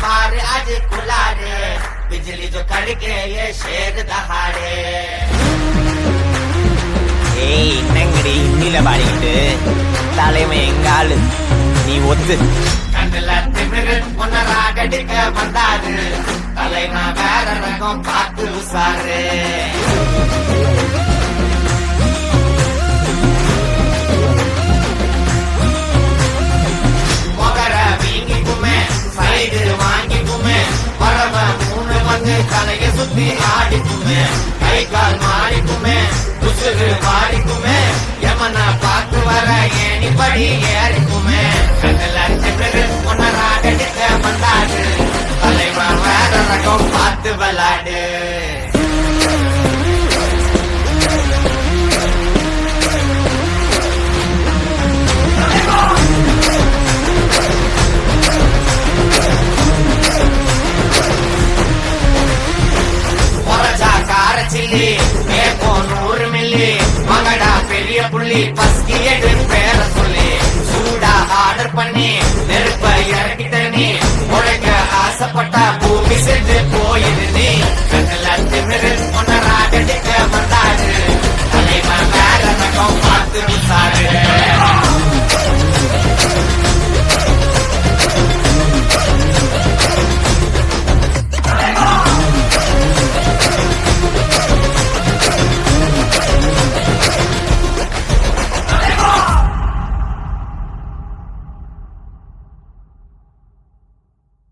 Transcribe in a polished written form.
मार आज कुलारे बिजली जो कड़के ये शेर दहाड़े ஏய் என்னங்கடி இன்னில பாடிக்கிட்டு தலைமை எங்காளு நீ ஒத்து கண்ணுல திமிரு உன்னராகடிக்க வந்தாரு தலைனா வேற ரகம் பார்த்து உசாரு மொகர வீங்கிக்குமே சைடு வாங்கிக்குமே பரவ மூணு வந்து தலைய சுத்தி ஆடிக்குமே கை கால் மாறிக்குமே உசுறு மாறிக்குமே யமனா பார்த்து வர ஏணிப்படி ஏறிக்குமே